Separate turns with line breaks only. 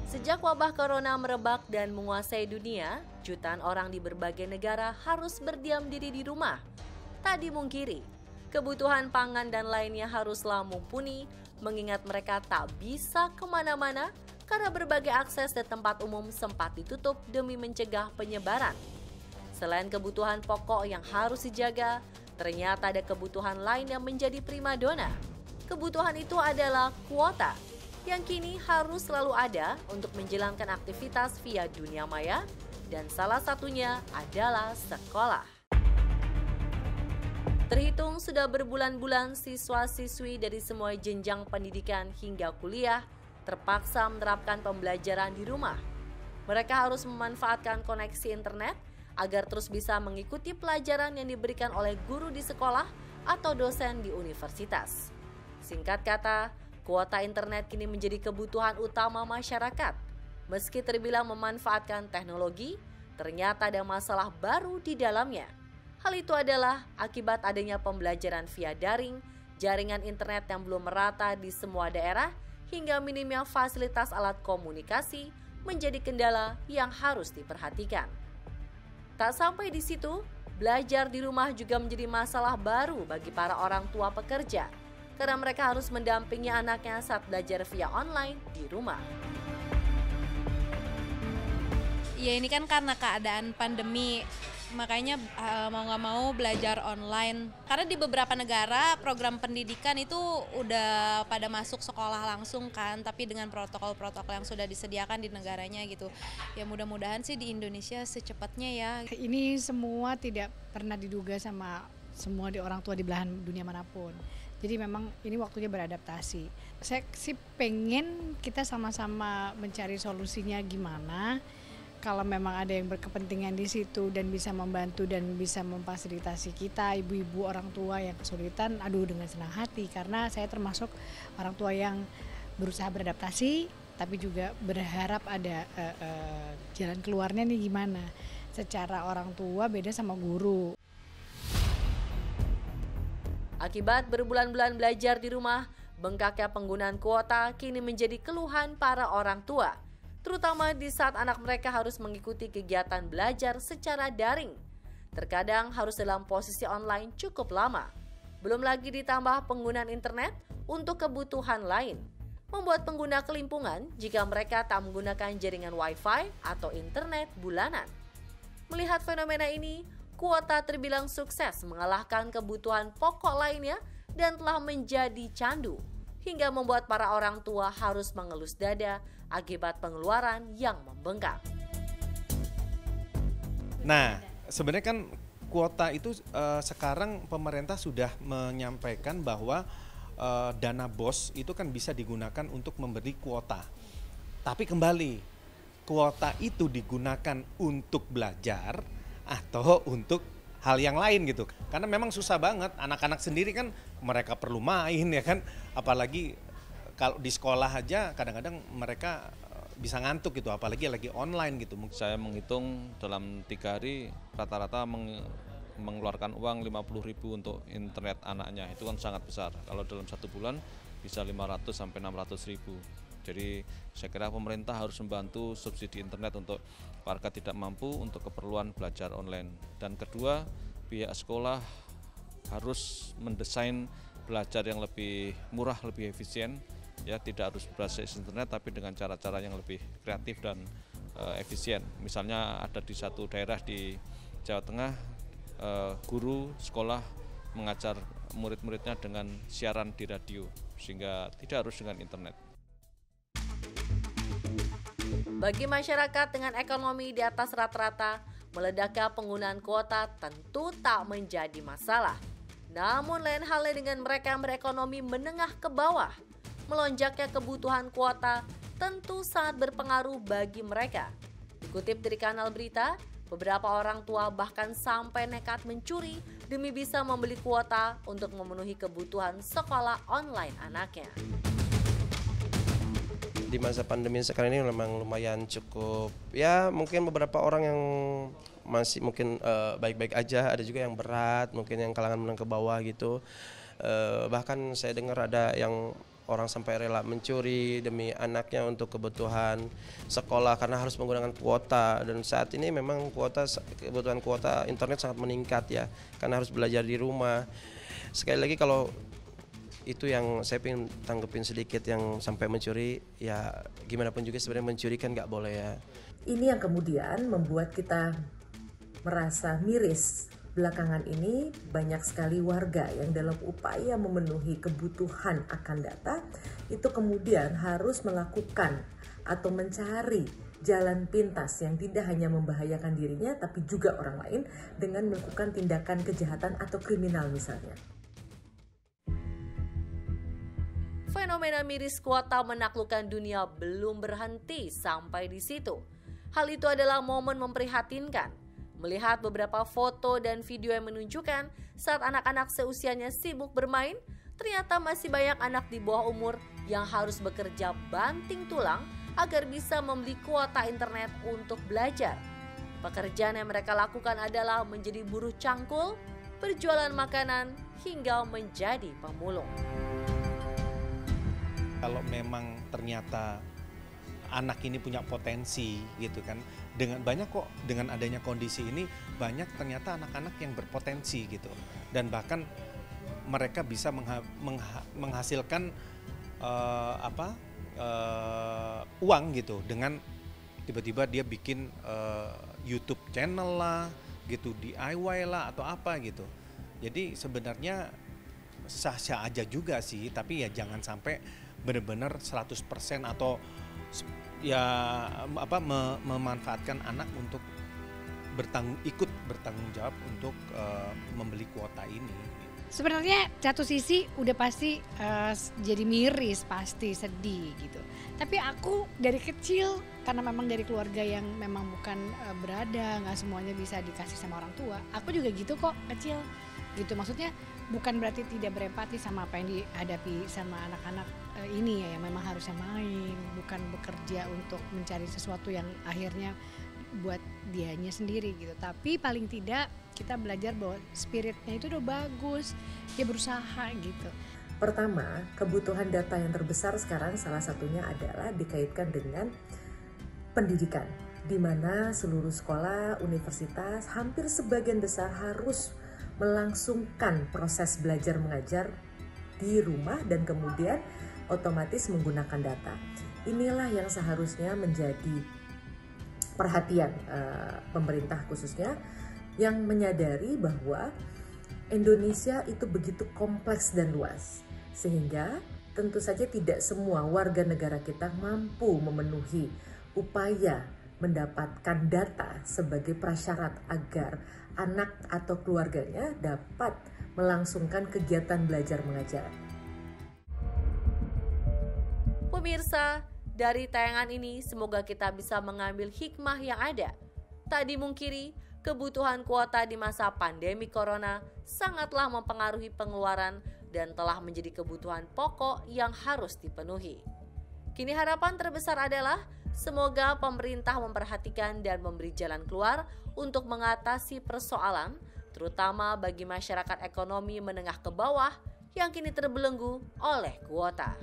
Sejak wabah corona merebak dan menguasai dunia, jutaan orang di berbagai negara harus berdiam diri di rumah. Tak dimungkiri, kebutuhan pangan dan lainnya haruslah mumpuni, mengingat mereka tak bisa kemana-mana karena berbagai akses dan tempat umum sempat ditutup demi mencegah penyebaran. Selain kebutuhan pokok yang harus dijaga, ternyata ada kebutuhan lain yang menjadi primadona. Kebutuhan itu adalah kuota, yang kini harus selalu ada untuk menjalankan aktivitas via dunia maya, dan salah satunya adalah sekolah. Terhitung sudah berbulan-bulan siswa-siswi dari semua jenjang pendidikan hingga kuliah terpaksa menerapkan pembelajaran di rumah. Mereka harus memanfaatkan koneksi internet agar terus bisa mengikuti pelajaran yang diberikan oleh guru di sekolah atau dosen di universitas. Singkat kata, kuota internet kini menjadi kebutuhan utama masyarakat. Meski terbilang memanfaatkan teknologi, ternyata ada masalah baru di dalamnya. Hal itu adalah akibat adanya pembelajaran via daring, jaringan internet yang belum merata di semua daerah, hingga minimnya fasilitas alat komunikasi menjadi kendala yang harus diperhatikan. Tak sampai di situ, belajar di rumah juga menjadi masalah baru bagi para orang tua pekerja, karena mereka harus mendampingi anaknya saat belajar via online di rumah.
Ya ini kan karena keadaan pandemi, makanya mau nggak mau belajar online. Karena di beberapa negara program pendidikan itu udah pada masuk sekolah langsung kan, tapi dengan protokol-protokol yang sudah disediakan di negaranya gitu. Ya mudah-mudahan sih di Indonesia secepatnya ya.
Ini semua tidak pernah diduga sama semua di orang tua di belahan dunia manapun. Jadi memang ini waktunya beradaptasi. Saya sih pengen kita sama-sama mencari solusinya gimana. Kalau memang ada yang berkepentingan di situ dan bisa membantu dan bisa memfasilitasi kita, ibu-ibu orang tua yang kesulitan, dengan senang hati. Karena saya termasuk orang tua yang berusaha beradaptasi, tapi juga berharap ada jalan keluarnya nih gimana. Secara orang tua beda sama guru.
Akibat berbulan-bulan belajar di rumah, bengkaknya penggunaan kuota kini menjadi keluhan para orang tua, terutama di saat anak mereka harus mengikuti kegiatan belajar secara daring. Terkadang harus dalam posisi online cukup lama. Belum lagi ditambah penggunaan internet untuk kebutuhan lain, membuat pengguna kelimpungan jika mereka tak menggunakan jaringan wifi atau internet bulanan. Melihat fenomena ini, kuota terbilang sukses mengalahkan kebutuhan pokok lainnya dan telah menjadi candu, hingga membuat para orang tua harus mengelus dada akibat pengeluaran yang membengkak.
Nah, sebenarnya kan kuota itu sekarang pemerintah sudah menyampaikan bahwa dana BOS itu kan bisa digunakan untuk memberi kuota. Tapi kembali, kuota itu digunakan untuk belajar atau untuk hal yang lain gitu. Karena memang susah banget, anak-anak sendiri kan mereka perlu main ya kan. Apalagi kalau di sekolah aja kadang-kadang mereka bisa ngantuk gitu, apalagi lagi online gitu.
Saya menghitung dalam 3 hari rata-rata mengeluarkan uang 50.000 untuk internet anaknya, itu kan sangat besar. Kalau dalam 1 bulan bisa 500 sampai 600.000. Jadi saya kira pemerintah harus membantu subsidi internet untuk warga tidak mampu untuk keperluan belajar online. Dan kedua, pihak sekolah harus mendesain belajar yang lebih murah, lebih efisien. Ya, tidak harus berbasis internet tapi dengan cara-cara yang lebih kreatif dan efisien. Misalnya ada di satu daerah di Jawa Tengah, guru sekolah mengajar murid-muridnya dengan siaran di radio sehingga tidak harus dengan internet.
Bagi masyarakat dengan ekonomi di atas rata-rata, meledaknya penggunaan kuota tentu tak menjadi masalah. Namun lain halnya dengan mereka yang berekonomi menengah ke bawah. Melonjaknya kebutuhan kuota tentu sangat berpengaruh bagi mereka. Dikutip dari kanal berita, beberapa orang tua bahkan sampai nekat mencuri demi bisa membeli kuota untuk memenuhi kebutuhan sekolah online anaknya.
Di masa pandemi sekarang ini memang lumayan cukup, ya mungkin beberapa orang yang masih mungkin baik-baik aja, ada juga yang berat, mungkin yang kalangan menengah ke bawah gitu. Bahkan saya dengar ada yang orang sampai rela mencuri demi anaknya untuk kebutuhan sekolah karena harus menggunakan kuota. Dan saat ini memang kebutuhan kuota internet sangat meningkat ya, karena harus belajar di rumah. Sekali lagi kalau itu yang saya ingin tanggepin sedikit, yang sampai mencuri, ya gimana pun juga sebenarnya mencuri kan nggak boleh ya.
Ini yang kemudian membuat kita merasa miris. Belakangan ini banyak sekali warga yang dalam upaya memenuhi kebutuhan akan data itu kemudian harus melakukan atau mencari jalan pintas yang tidak hanya membahayakan dirinya tapi juga orang lain dengan melakukan tindakan kejahatan atau kriminal misalnya.
Fenomena miris kuota menaklukkan dunia belum berhenti sampai di situ. Hal itu adalah momen memprihatinkan. Melihat beberapa foto dan video yang menunjukkan saat anak-anak seusianya sibuk bermain, ternyata masih banyak anak di bawah umur yang harus bekerja banting tulang agar bisa membeli kuota internet untuk belajar. Pekerjaan yang mereka lakukan adalah menjadi buruh cangkul, berjualan makanan, hingga menjadi pemulung.
Kalau memang ternyata anak ini punya potensi gitu kan, dengan banyak kok, dengan adanya kondisi ini banyak ternyata anak-anak yang berpotensi gitu, dan bahkan mereka bisa menghasilkan uang gitu dengan tiba-tiba dia bikin YouTube channel lah gitu, DIY lah atau apa gitu. Jadi sebenarnya sah-sah aja juga sih, tapi ya jangan sampai benar-benar 100% atau ya memanfaatkan anak untuk ikut bertanggung jawab untuk membeli kuota ini.
Sebenarnya satu sisi udah pasti jadi miris, pasti sedih gitu. Tapi aku dari kecil, karena memang dari keluarga yang memang bukan berada, nggak semuanya bisa dikasih sama orang tua. Aku juga gitu kok kecil gitu. Maksudnya bukan berarti tidak berempati sama apa yang dihadapi sama anak-anak ini ya, yang memang harusnya main, bukan bekerja untuk mencari sesuatu yang akhirnya buat dianya sendiri gitu. Tapi paling tidak kita belajar bahwa spiritnya itu udah bagus, dia berusaha gitu.
Pertama, kebutuhan data yang terbesar sekarang salah satunya adalah dikaitkan dengan pendidikan, di mana seluruh sekolah, universitas, hampir sebagian besar harus melangsungkan proses belajar mengajar di rumah dan kemudian otomatis menggunakan data. Inilah yang seharusnya menjadi perhatian pemerintah khususnya, yang menyadari bahwa Indonesia itu begitu kompleks dan luas, sehingga tentu saja tidak semua warga negara kita mampu memenuhi upaya mendapatkan data sebagai prasyarat agar anak atau keluarganya dapat melangsungkan kegiatan belajar mengajar.
Pemirsa, dari tayangan ini semoga kita bisa mengambil hikmah yang ada. Tak dimungkiri, kebutuhan kuota di masa pandemi corona sangatlah mempengaruhi pengeluaran dan telah menjadi kebutuhan pokok yang harus dipenuhi. Kini harapan terbesar adalah semoga pemerintah memperhatikan dan memberi jalan keluar untuk mengatasi persoalan, terutama bagi masyarakat ekonomi menengah ke bawah yang kini terbelenggu oleh kuota.